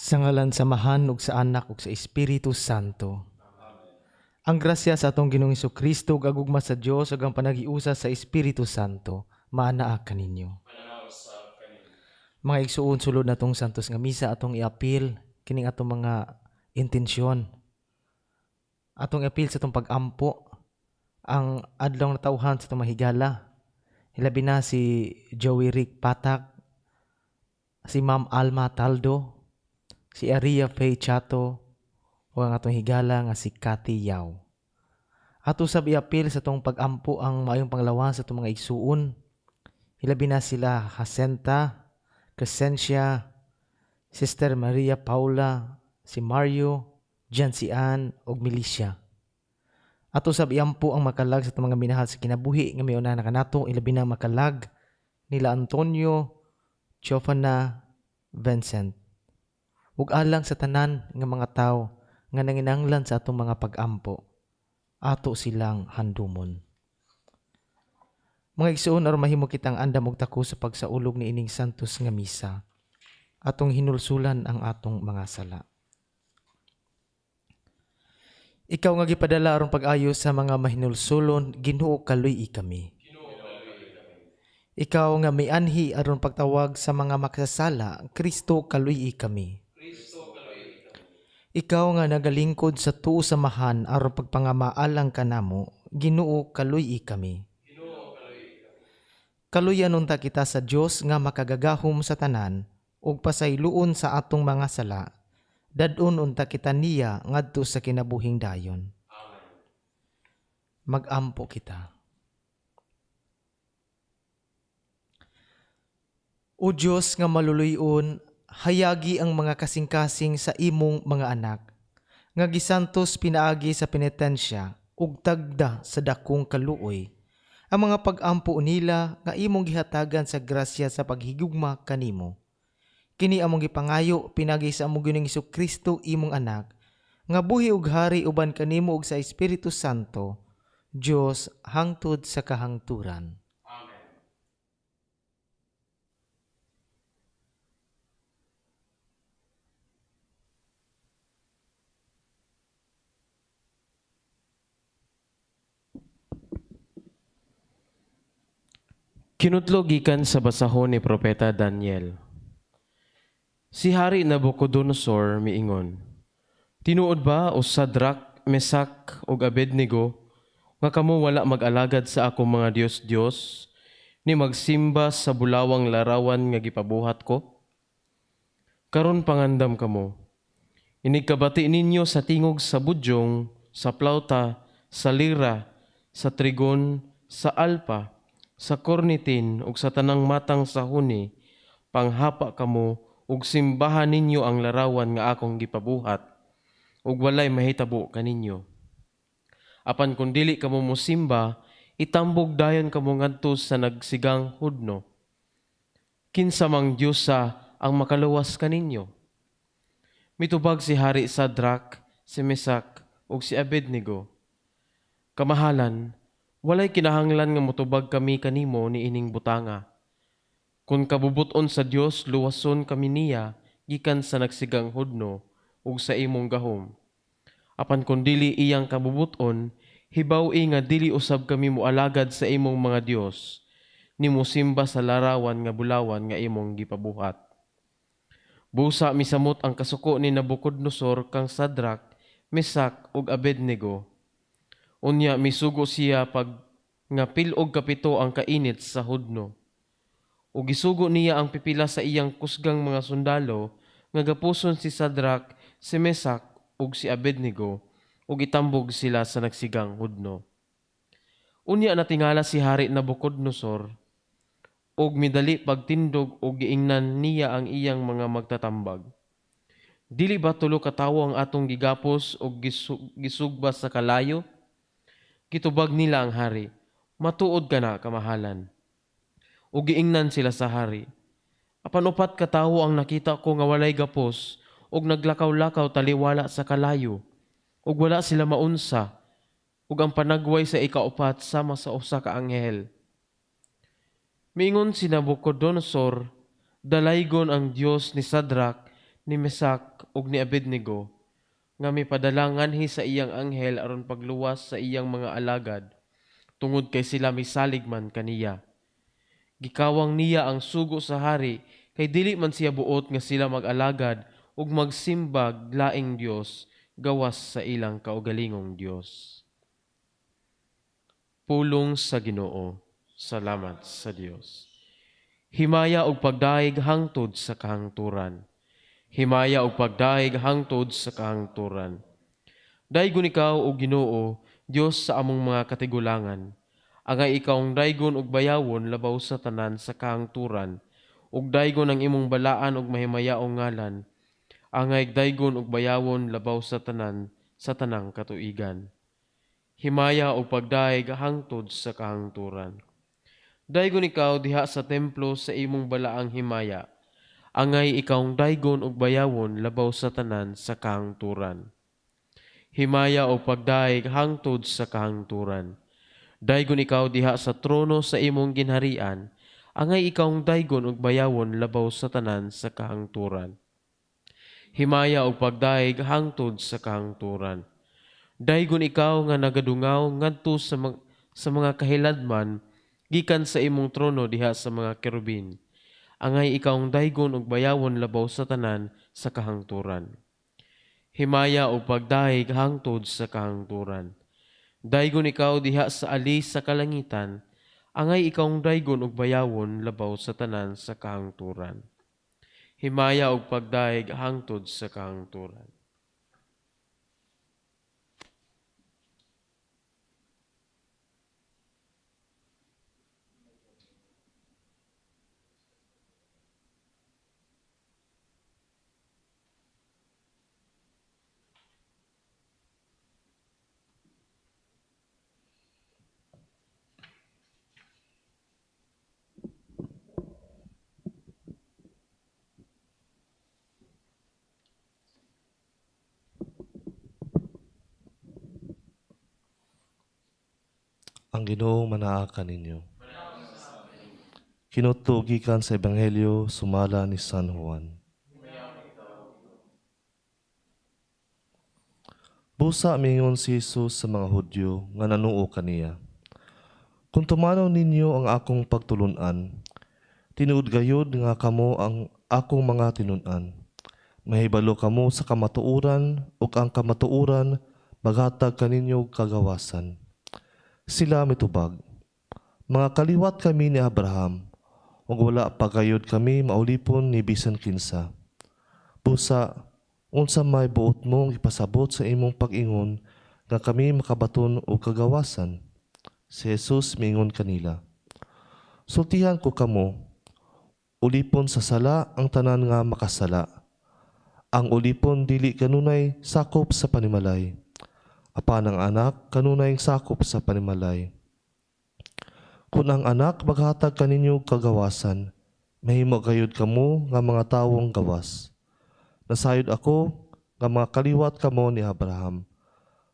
Sa ngalan sa Amahan ug sa Anak ug sa Espiritu Santo. Ang grasya sa atong Ginoong Kristo ug agugma sa Dios ug ang panagiusa sa Espiritu Santo maanaa kaninyo. Mga igsuon, sulod natong santos nga misa atong iapil kining atong mga intensyon. Atong iapil sa atong pag-ampo ang adlaw na tawhan sa atong mahigala. Hilabi na si Joey Rick Patak, si Ma'am Alma Taldo, si Aria Faye Chato, o ang atong higala nga si Cathy Yao. Ato sab iapil sa atong pag-ampo ang maayong panglawan sa atong mga igsuon. Hilabi na sila Jacinta, Crescencia, Sister Maria Paula, si Mario, Jansian, ug Milicia. Ato sab iampo ang makalag sa atong mga minahal sa kinabuhi nga mayuna na kanato, ilabi na makalag nila Antonio, Chofana, Vincent. Ug alang sa tanan nga mga tawo nga nanginahanglan sa atong mga pag-ampo, ato silang handumon. Mga igsuon, aron mahimo kitang andam og tako sa pagsaulog ni ining santos nga misa, atong hinulsulan ang atong mga sala. Ikaw nga gipadala aron pag-ayo sa mga mahinulsulon, Ginoo kaluy kami. Ikaw nga may anhi aron pagtawag sa mga makasasala, Kristo kaluy kami. Ikaw nga nagalingkod sa tuo samahan aron pagpangamaalang kanamo, Ginoo kaluy kami. Kaluyan unta kita sa Dios nga makagagahom sa tanan ug pasayloon sa atong mga sala. Dadon unta kita niya ngadto sa kinabuhing dayon. Mag-ampo kita. O Dios nga maluluyon, hayagi ang mga kasing-kasing sa imong mga anak, nga gisantos pinaagi sa penitensya ug tagda sa dakong kaluoy, ang mga pag-ampo nila nga imong gihatagan sa grasya sa paghigugma kanimo. Kini among gipangayo pinagi sa among Ginoong Kristo imong anak, nga buhi ug hari uban kanimo ug sa Espiritu Santo, Dios hangtod sa kahangturan. Kinutlo gikan sa basahon ni Propeta Daniel. Si Hari Nabucodonosor miingon, tinuod ba o Sadrak, Mesak ug Abednego nga kamo wala mag-alagad sa akong mga Dios ni magsimba sa bulawang larawan nga gipabuhat ko? Karon pangandam kamo, inigkabati ninyo sa tingog sa budyong, sa plauta, sa lira, sa trigon, sa alpa, sa kornitin ug sa tanang matang sahuni, panghapa kamo ug simbahan ninyo ang larawan nga akong gipabuhat, ug walay mahitabo kaninyo. Apan kung dili kamo mosimba, itambog dayon kamo ngadto sa nagsigang hudno. Kinsa mang Diyosa ang makaluwas kaninyo? Mitubag si Hari Sadrak, si Mesak ug si Abednego, kamahalan, walay kinahanglan nga motubag kami kanimo ni ining butanga. Kung kabubuton sa Dios, luwason kami niya gikan sa nagsigang hudno ug sa imong gahom. Apan kung dili iyang kabubuton, hibaw-i nga dili usab kami moalagad sa imong mga Dios, ni mosimba sa larawan nga bulawan nga imong gipabuhat. Busa misamot ang kasuko ni Nabucodonosor kang Sadrak, Mesak ug Abednego. Unya misugo siya pag nga pilog kapito ang kainit sa hudno. O gisugo niya ang pipila sa iyang kusgang mga sundalo nga gapuson si Sadrak, si Mesak ug si Abednego ug itambog sila sa nagsigang hudno. Unya natingala si Hari Nabucodonosor ug midali pagtindog ug giingnan niya ang iyang mga magtatambag. Dili ba tulo ka tawo ang atong gigapos ug gisugba sa kalayo? Kitubag nila ang hari, matuod ka na, kamahalan. O giingnan sila sa hari. Apan upat ka tawo ang nakita ko nga walay gapos, ug naglakaw-lakaw taliwala sa kalayo, ug wala sila maunsa, ug ang panagway sa ikaupat sama sa usa ka anghel. Miingon si Nabucodonosor, dalaygon ang Dios ni Sadrak, ni Mesak ug ni Abednego nga mipadalanganhi sa iyang anghel aron pagluwas sa iyang mga alagad tungod kay sila misalig man kaniya. Gikawang niya ang sugo sa hari kay dili man siya buot nga sila mag-alagad ug magsimbag laing Dios gawas sa ilang kaugalingong Dios. Pulong sa Ginoo. Salamat sa Dios. Himaya og pagdaig hangtod sa kahangturan. Himaya og pagdaig hangtod sa kahangturan. Daygon ikaw o Ginoo, Dios sa among mga katigulangan. Angay ikaw daygon og bayawon labaw sa tanan sa kahangturan, ug daygon ang imong balaan og mahimayaong ngalan. Angay daygon og bayawon labaw sa tanang katuigan. Himaya og pagdaig hangtod sa kahangturan. Daygon ikaw diha sa templo sa imong balaang himaya. Angay ikaw daygon og bayawon labaw sa tanan sa kahangturan. Himaya o pagdaig hangtod sa kahangturan. Daygon ikaw diha sa trono sa imong ginharian, angay ikaw daygon og bayawon labaw sa tanan sa kahangturan. Himaya o pagdaig hangtod sa kahangturan. Daygon ikaw nga nagadungaw ngadto sa mga kahiladman gikan sa imong trono diha sa mga kerubin. Angay ikaw daygon og bayawon labaw sa tanan sa kahangturan. Himaya o pagdaig hangtod sa kahangturan. Daygon ikaw diha sa alis sa kalangitan, angay ikaw daygon og bayawon labaw sa tanan sa kahangturan. Himaya og pagdaig hangtod sa kahangturan. Ang Ginoo manaa kaninyo. Kinutugikan sa Ebanghelyo sumala ni San Juan. Busa mingon si Jesus sa mga Hudyo nga nanuo kaniya. Kung tumanaw ninyo ang akong pagtulunan, tinuod gayud nga kamo ang akong mga tinunan. Mahibalo kamo sa kamatuuran ug ang kamatuuran maghatag kaninyo kagawasan. Sila mitubag, mga kaliwat kami ni Abraham, ug wala pa gayud kami maulipon ni bisan kinsa. Busa, unsa may buot mong ipasabot sa imong pag-ingon nga kami makabaton o kagawasan? Si Jesus mingon kanila, sultihan ko kamo, ulipon sa sala ang tanan nga makasala. Ang ulipon dili kanunay sakop sa panimalay. Apan ang anak kanunay sakop sa panimalay. Kung ang anak maghatag kaninyo kagawasan, mahimo gayud kamo nga mga tawong gawas. Nasayod ako nga mga kaliwat kamo ni Abraham.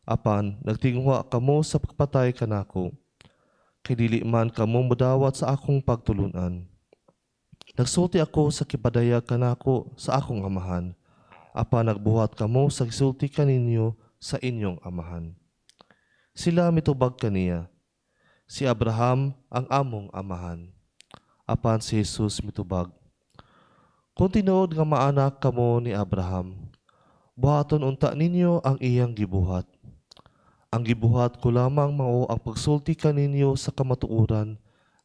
Apan nagtingwa kamo sa pagpatay kanako. Kay dili man kamo mudawat sa akong pagtulunan. Nagsulti ako sa kipadayag kanako sa akong amahan. Apan nagbuhat kamo sa gisulti kaninyo sa inyong amahan. Sila mitubag kaniya. Si Abraham ang among amahan. Apan si Jesus mitubag, kung tinuod nga maanak kamo ni Abraham, buhaton unta ninyo ang iyang gibuhat. Ang gibuhat ko lamang mao ang pagsulti kaninyo sa kamatuoran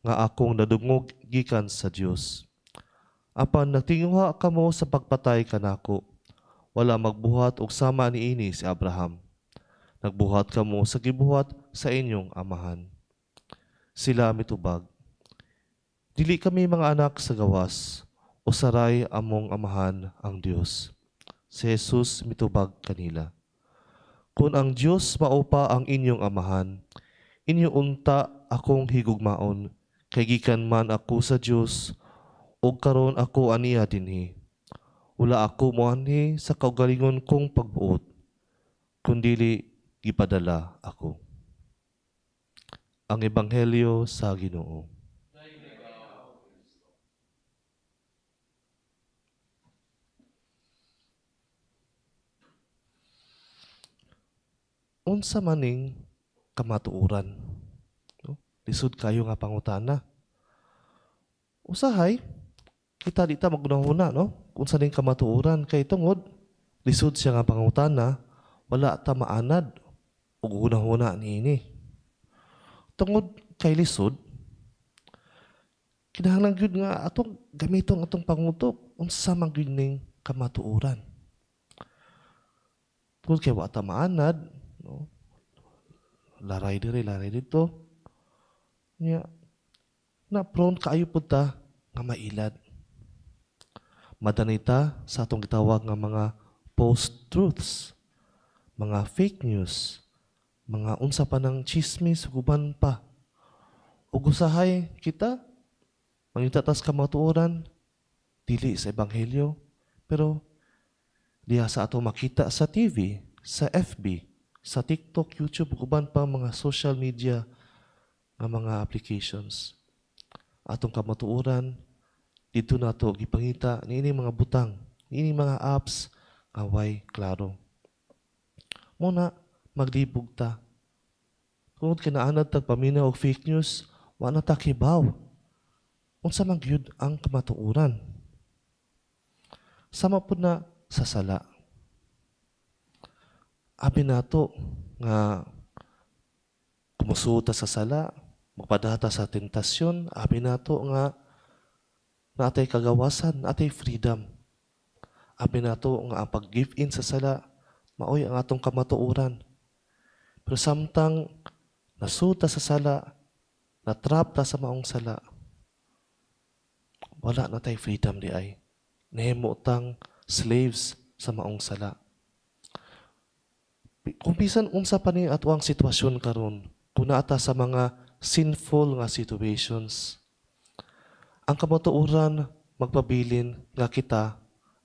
nga akong nadungog gikan sa Dios. Apan nagtinguha kamo sa pagpatay kanako, wala magbuhat og sama niini si Abraham. Nagbuhat kamo sa gibuhat sa inyong amahan. Sila mitubag, dili kami mga anak sa gawas, o saray among amahan ang Dios. Si Jesus mitubag kanila, kung ang Dios maupa ang inyong amahan, inyo unta akong higugmaon, kay gikan man ako sa Dios, o karon ako aniya dinhi. Wala ako moanhi sa kaugalingon kong pagbuot, kundili gipadala ako. Ang Ebanghelyo sa Ginoo. unsa maning kamatuoran? No? Lisod kayo nga pangutana. Usahay, kita di ta magunahuna, no? Kung sa ning kamatuoran kay tungod lisod siya nga pangutana, wala ta maanad ug hunahuna niini. Tungod kay lisod, kinahanglan gyud nga atong gamiton atong pangutok unsa man gyud ning kamatuoran. Tungod kay wa ta maanad, no? Laray diri, laray dito. Nya na prone kaayo pud ta nga mailad. Madanita sa atong gitawag nga mga post-truths, mga fake news, mga unsa pa ng chismis, guban pa. Ug usahay kita, mangita tas kamatuoran, dili sa Ebanghelyo, pero diha sa ato makita sa TV, sa FB, sa TikTok, YouTube, guban pa mga social media nga mga applications. Atong kamatuoran, dito na to gipangita niini mga butang, niini mga apps nga way klaro. Muna maglibog ta. Tungod kinaanad tag paminaw og fake news, wa na ta kibaw. Unsa man gyud ang kamatuoran? Sama pud na sa sala. Abi nato nga kumusuta sa sala, magpadata sa tentasyon, abi nato nga natay kagawasan, natay freedom. Abi nato nga ang pag-give in sa sala, maoy ang atong kamatuoran. Pero samtang nasuta sa sala, natrap ta sa maong sala, wala na tay freedom di ay. Nahimo tang slaves sa maong sala. Kung bisan unsa pa ni ato ang sitwasyon karon, kung naata sa mga sinful nga situations, ang kamatuoran magpabilin nga kita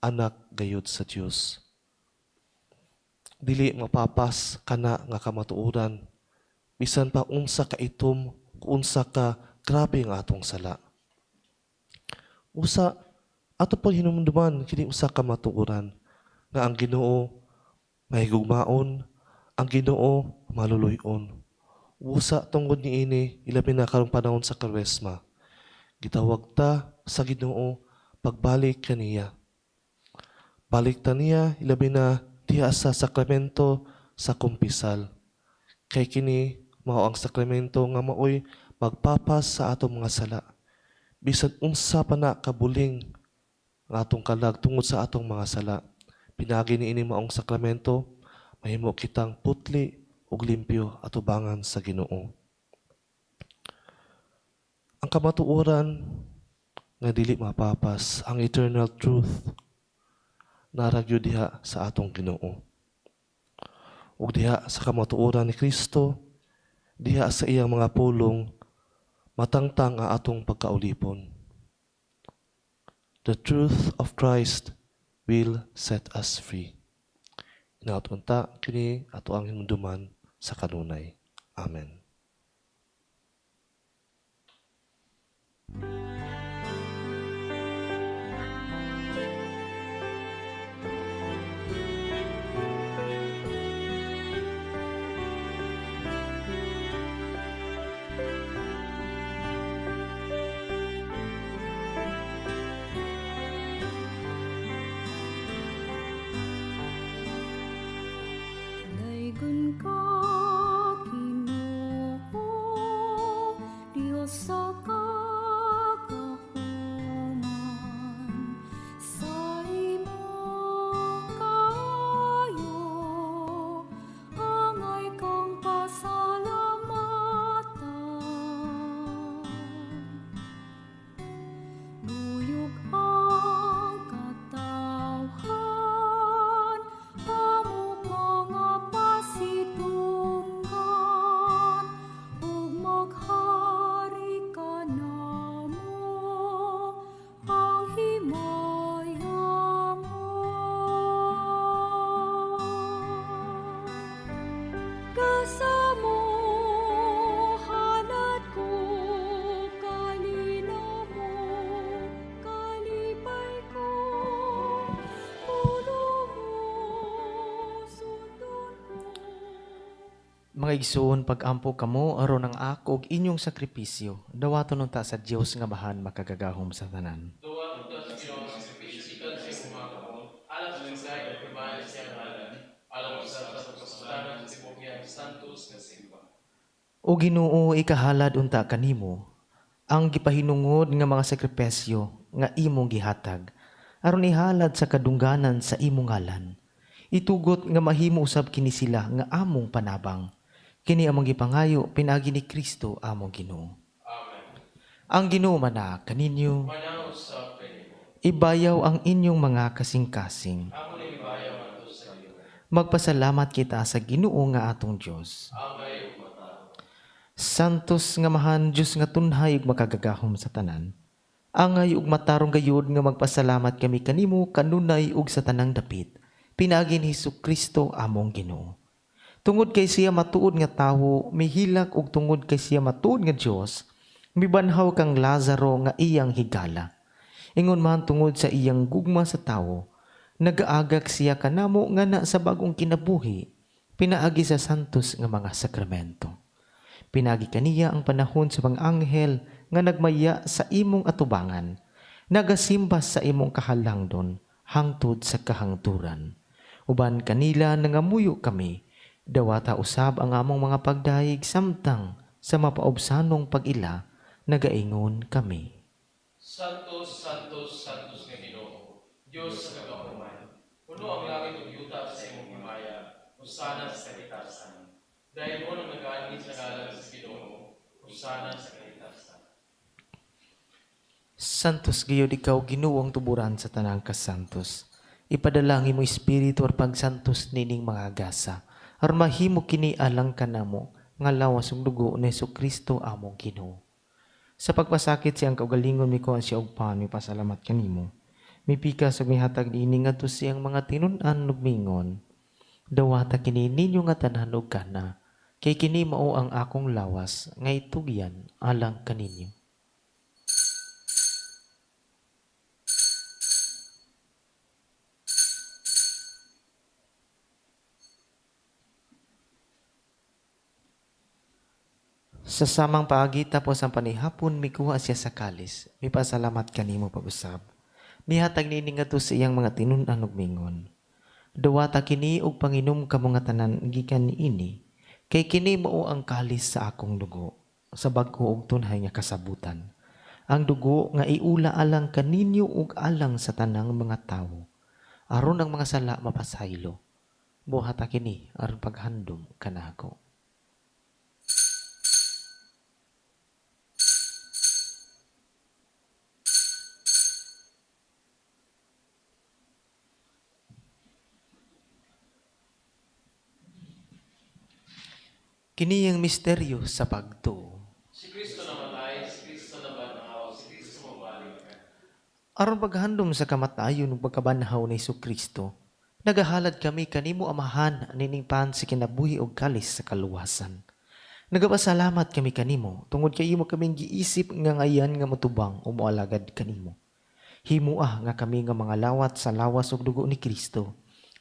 anak gayud sa Dios. Dili mapapas kana nga kamatuoran bisan pa unsa ka itom, unsa ka grabe nga atong sala. Usa ato pag hinumduman kini usa ka matuoran nga ang Ginoo mahigugmaon, ang Ginoo maluluy-on. Usa tungod niini ilabi na karong panahon sa Karesma. Gitawag ta sa Ginoo pagbalik kaniya. Balik ta niya ilabi na diha sa sakramento sa kumpisal. Kay kini mao ang sakramento nga maoy magpapas sa atong mga sala. Bisan unsa pa na kabuling nga atong kalag tungod sa atong mga sala. Pinagi niini maong sakramento mahimo kitang putli ug limpyo atubangan sa Ginoo. Ang kamatuoran nga dili mapapas, ang eternal truth naragyo diha sa atong Ginoo. Ug diha sa kamatuoran ni Kristo, diha sa iyang mga pulong, matangtang ang atong pagkaulipon. The truth of Christ will set us free. Inaot-unta kini ato ang hinumduman sa kanunay. Amen. Daygon ka, Ginoo. Mga igsoon, pag-ampo kamo aron ang ako ug inyong sakripisyo, dawaton unta sa Dios nga bahan makagagahom sa tanan. O Ginoo, ikahalad unta kanimo ang gipahinungod nga mga sakripisyo nga imong gihatag aron ihalad sa kadungganan sa imong ngalan. Itugot nga mahimo usab kini sila nga among panabang. Kini among gipangayo pinagi ni Kristo among Ginoo. Ang Ginoo mana kaninyo ibayaw ang inyong mga kasing-kasing. Magpasalamat kita sa Ginoo nga atong Dios. Santos nga mahan Dios nga tunhay ug makagagahom sa tanan. Angay ug matarong gayud nga magpasalamat kami kanimo kanunay ug sa tanang dapit. Pinagi ni Hesukristo among Ginoo. Tungod kay siya matuod nga tawo, mihilak ug tungod kay siya matuod nga Dios, mibanhaw kang Lazaro nga iyang higala. Ingon man tungod sa iyang gugma sa tawo, nagaagak siya kanamo nga na sa bagong kinabuhi, pinaagi sa santos nga mga sakramento. Pinagi kaniya ang panahon sa mga anghel nga nagmaya sa imong atubangan, nagasimbas sa imong kahalangdon, hangtod sa kahangturan. Uban kanila nangamuyo kami, dawata usab ang among mga pagdayeg samtang sa mapaubsanong pag-ila, nagaingon kami. Santos, Santos, Santos nga Ginoo, Diyos sa kagahuman. Puno ang langit ug yuta sa imong himaya, usana sa kalitasan. Dahil mo nang nag-aani sa ngalan sa Ginoo, usana sa kalitasan. Santos gayud ikaw Ginuong tuburan sa tanang kasantos. Ipadalangin mo espiritu or pagsantos nining mga gasa. Aron mahimo kini alang kanamo nga lawas ug dugo ni Hesukristo among Ginoo. Sa pagpasakit siyang kaugalingon mi kuan siya og pan, mi pasalamat kanimo. Mipikas ug mihatag niini ngadto siyang mga tinun-an ug mingon. Dawata kini ninyo nga tanan ug kana. Kay kini mao ang akong lawas nga itugyan alang kaninyo. Sa samang paagi tapos ang panihapon, mikuha siya sa kalis. Mipasalamat kanimo pag-usab. Nihatag niini ngadto sa iyang mga tinun-an ug mingon. Dawata kini og panginom kamo nga tanan gikan niini. Kay kini mao ang kalis sa akong dugo, sa bag-o ug tunhay nga kasabutan. Ang dugo nga iula alang kaninyo ug alang sa tanang mga tawo. Aron ang mga sala mapasaylo. Buhata kini aron paghandom kanako. Kini ang misteryo sa pagtuo. Si Kristo namatay, si Kristo nabanhaw, si Kristo mabalik. Aron paghandom sa kamatayon ug pagkabanhaw ni Hesukristo, nagahalad kami kanimo amahan nining pan sa kinabuhi ug kalis sa kaluwasan. Nagapasalamat kami kanimo tungod kay imo kaming giisip nga ngayan nga motubang o moalagad kanimo. Himua nga kami nga mga lawat sa lawas ug dugo ni Kristo,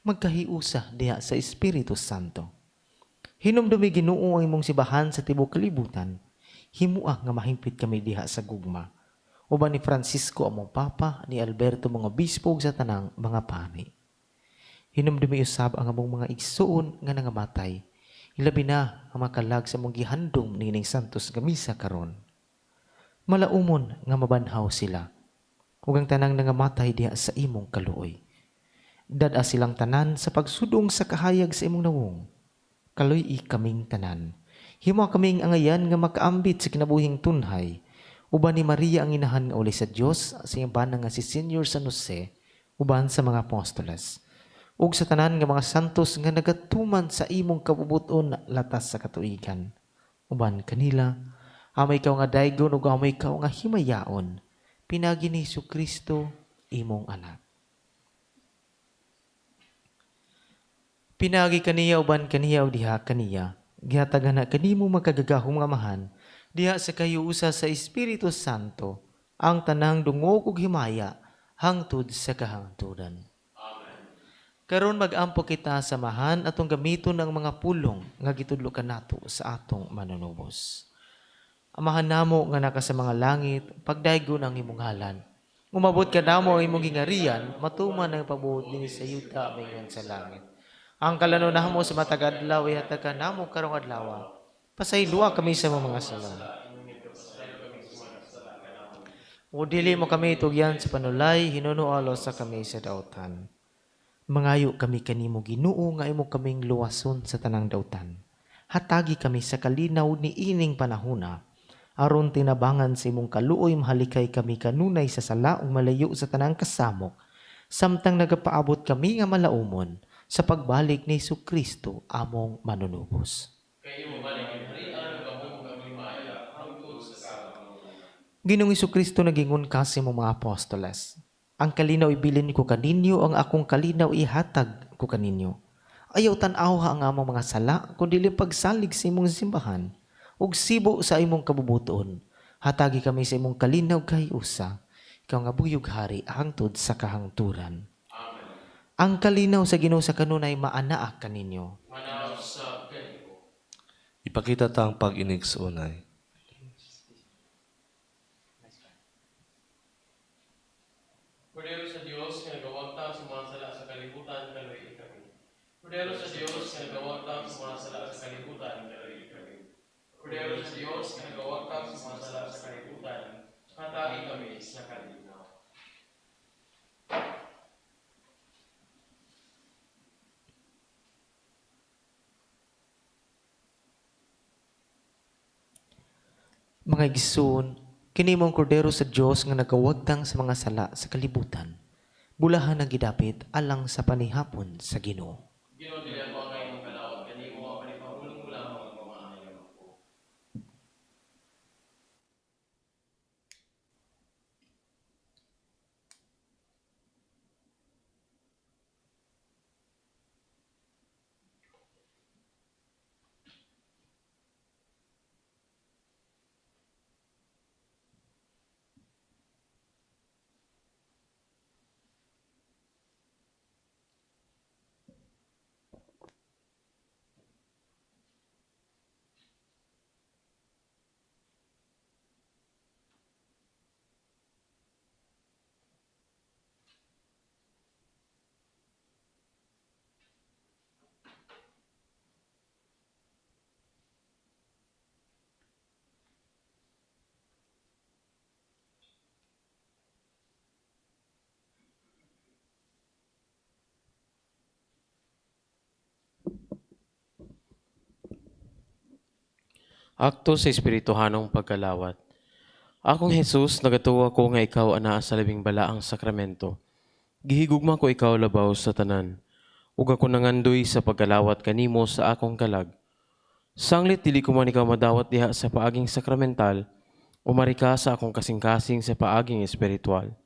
magkahiusa diha sa Espiritu Santo. Hinumdumi Ginoo ang imong sibahan sa tibuok kalibutan. Himua nga mahimpit kami diha sa gugma. Uban ni Francisco among papa, ni Alberto mga obispo ug sa tanang mga pari. Hinumdumi usab ang among mga igsoon nga nangamatay. Ilabi na ang makalag sa mong gihandom nining santos nga misa karon. Malaumon nga mabanhaw sila. Ug ang tanang nangamatay diha sa imong kaluoy. Dad-a silang tanan sa pagsudong sa kahayag sa imong nawong. Kaloy kaming tanan. Himo kaming angayan nga makaambit sa kinabuhing tunhay. Uban ni Maria ang inahan nga uli sa Dios, sa iyang bana nga si Senior San Jose, uban sa mga apostoles. Ug sa tanan nga mga santos nga nagatuman sa imong kabubuton latas sa katuigan. Uban kanila, amay kaw nga daygon ug amay kaw nga himayaon. Pinagi ni Hesukristo imong anak. Pinagi kaniya uban kaniya o diha kaniya. Gihatagan na kanimo magkagagahong amahan diha sa kayuusa sa Espiritu Santo ang tanang dungog ug himaya hangtod sa kahangturan. Amen. Karon mag-ampo kita samahan atong gamiton ng mga pulong nga gitudlo kanato sa atong manunubos. Amahan namo nga naka sa mga langit, pagdaygon ang imong ngalan. Umabot ka namo ang imong gingarian, matuman ang pabuot din sa yuta mingon sa langit. Ang kalano namo sa matag adlaw ihatag ka namo karong adlaw. Pasayloa kami sa mga sala. O dili mo kami tugyan sa panulay, hinunualo sa kami sa dautan. Mangayo kami kanimo Ginoo nga imo kaming luwason sa tanang dautan. Hatagi kami sa kalinaw ni ining panahona. Aron tinabangan sa imong kaluoy mahalikay kami kanunay sa sala ug malayo sa tanang kasamok. Samtang nagapaabot kami nga malaumon sa pagbalik ni Jesucristo among manunubos. Ginoong Jesucristo nagingon ka sa imong mga apostoles. Ang kalinaw ibilin ko kaninyo, ang akong kalinaw ihatag ko kaninyo. Ayaw tan-aw ang among mga sala, kundi pagsalig sa imong simbahan, ug sibo sa imong kabubuton. Hatagi kami sa imong kalinaw kay usa, ikaw nga buyog hari hangtod sa kahangturan. Amen. Ang kalinaw sa Ginoo sa kanunay maanaa kaninyo. Ipakita tang pag-inig sa unay. Kordero sa Dios nga nagawag ta sa mga sala sa kalibutan, kaluoy kami. Kordero sa Dios nga nagawag ta sa mga sala sa kalibutan, kaluoy kami. Kordero sa Dios nga nagawag ta sa mga sala sa kalibutan, hatagi kami sa kalinaw. Mga igsoon, kini mong kordero sa Dios nga nagawagtang sa mga sala sa kalibutan. Bulahan na gidapit alang sa panihapon sa Ginoo. Ginoo dili mo ang imong kalawat, kanimo ang panipahulong mo lamang ang pamaayon ko. Akto sa espirituhanong pagkalawat. Akong Jesus, nagatuwa ko nga ikaw anaa sa labing balaang sakramento. Gihigugma ko ikaw labaw sa tanan. Ug ako nangandoy sa pagkalawat kanimo sa akong kalag. Sanglit dili ko man ikaw madawat diha sa paaging sakramental, umari ka sa akong kasing-kasing sa paaging espiritual.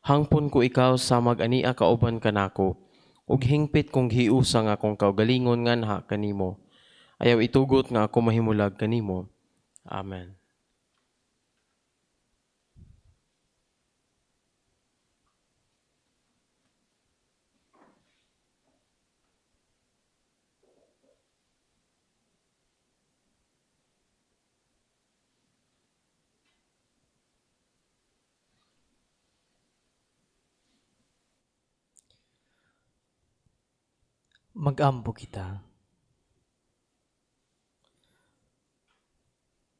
Hangpon ko ikaw sa mag-ania kauban kanako, ug hingpit kong hiusa nga akong kaugalingon nganha kanimo. Ayaw itugot nga ako mahimulag kanimo. Amen. Mag-ampo kita.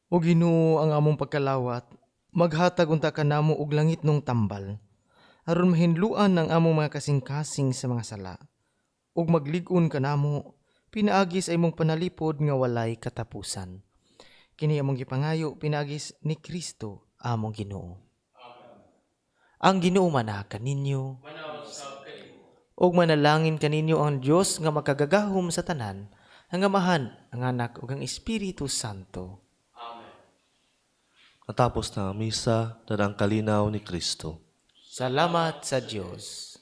O Ginoo ang among pagkalawat, maghatag unta ka namo og langit nung tambal, aron mahinluan ang among mga kasing-kasing sa mga sala, ug maglig-on ka namo, pinaagi sa imong panalipod nga walay katapusan. Kini among gipangayo pinaagis ni Kristo among Ginoo. Ang Ginoo mana kaninyo, ug manalangin kaninyo ang Dios nga makagagahom sa tanan, ang Amahan, ang Anak ug ang Espiritu Santo. Natapos na ang misa, dadang kalinaw ni Kristo. Salamat sa Diyos.